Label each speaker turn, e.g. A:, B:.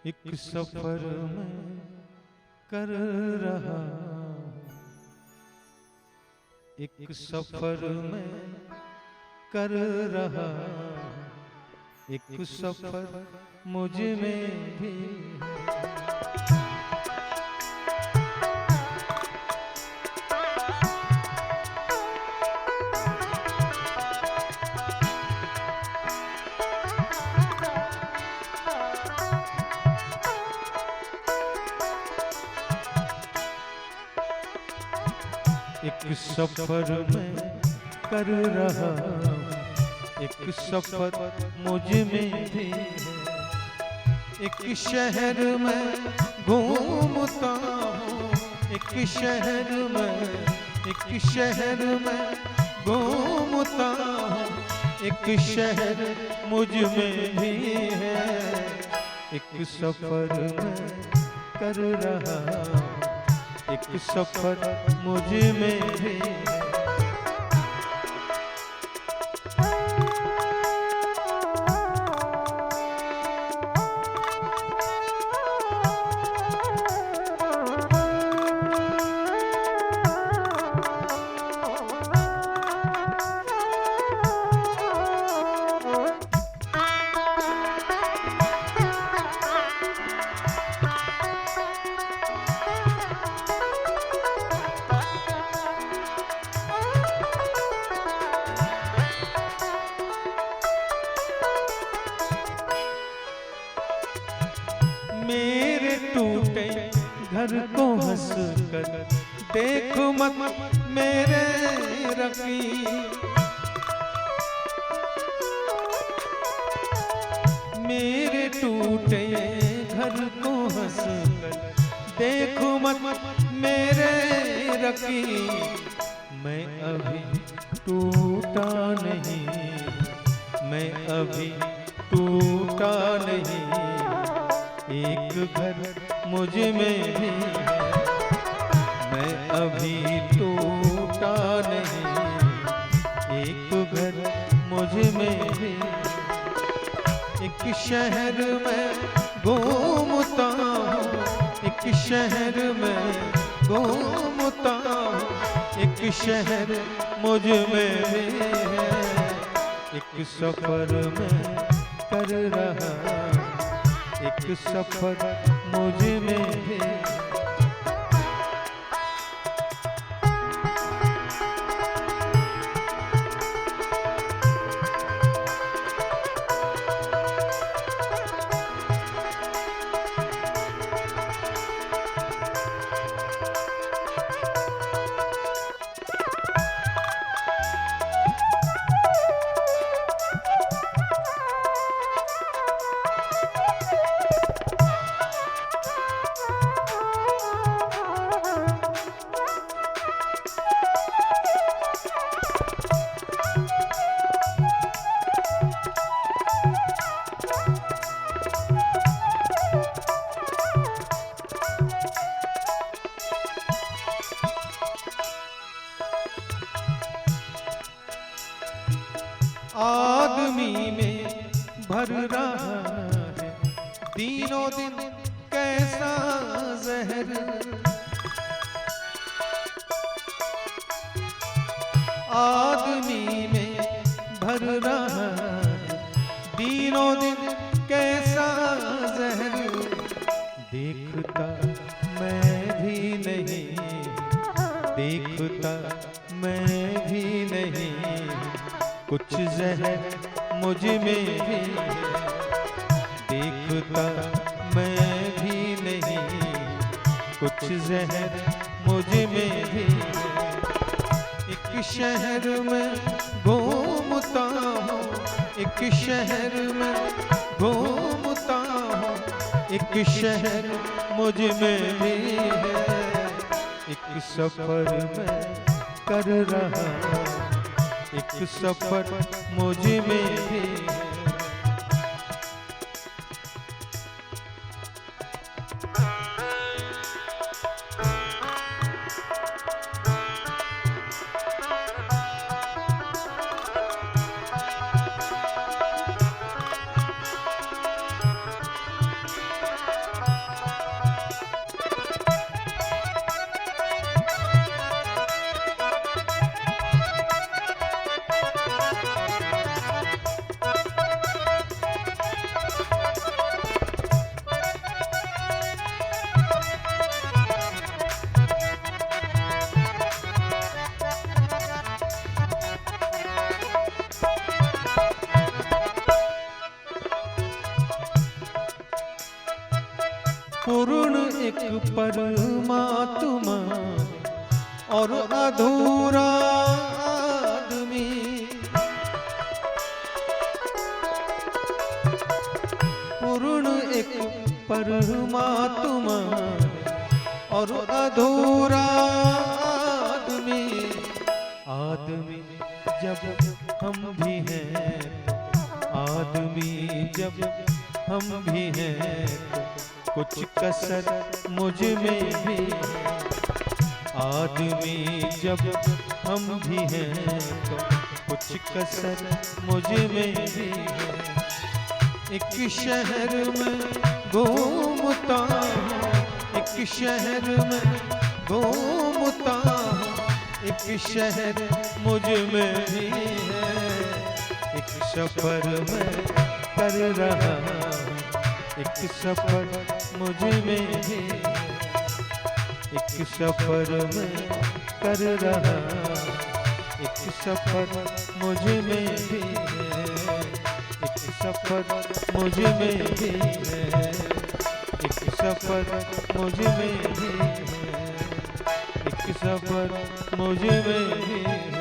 A: एक सफर में कर रहा, एक सफर में कर रहा, एक सफर मुझ में भी एक सफर में कर रहा, एक सफर मुझ में भी है। एक शहर में घूमता हूँ, एक शहर में, एक शहर में घूमता हूँ, एक शहर मुझ में भी है। एक सफर में कर रहा, एक सफर मुझ में भी है। मेरे टूटे घर को हंस कर देखो मत मेरे रफ़ी, मेरे टूटे घर को हंस कर देखो मत मेरे रफ़ी। मैं अभी टूटा नहीं, मैं अभी टूटा नहीं, एक घर मुझ में भी है। मैं अभी टूटा नहीं, एक घर मुझ में भी है। एक शहर में घूमता हूँ, एक शहर में घूमता हूँ, एक शहर मुझ में भी है। एक सफर में कर रहा, एक सफर मुझ में भी। आदमी में भर रहा है दिनों दिन कैसा जहर, आदमी में भर रहा है दिनों दिन कैसा जहर। देखता मैं भी नहीं, देखता मैं भी नहीं, कुछ जहर मुझ में भी है। देखता मैं भी नहीं, कुछ जहर मुझ में भी है। एक शहर में घूमता हूँ, एक शहर में घूमता हूँ, एक शहर मुझ में भी है। एक सफर में कर रहा, एक सफर मुझ में भी है। पूर्ण एक परमात्मा और अधूरा आदमी। पूर्ण एक परमात्मा और अधूरा आदमी। आदमी जब हम भी हैं, आदमी जब हम भी हैं, कुछ कसर मुझ में भी है। आदमी जब हम भी हैं, तो कुछ कसर मुझ में भी है। एक शहर में घूमता हूँ, एक शहर में घूमता हूँ, एक शहर मुझ में भी है। एक सफर में कर रहा हूँ, एक सफर मुझ में भी है। एक सफर में कर रहा, एक सफर मुझ में भी है। एक सफर मुझ में भी है, एक सफर मुझ में भी है, एक सफर मुझ में भी है।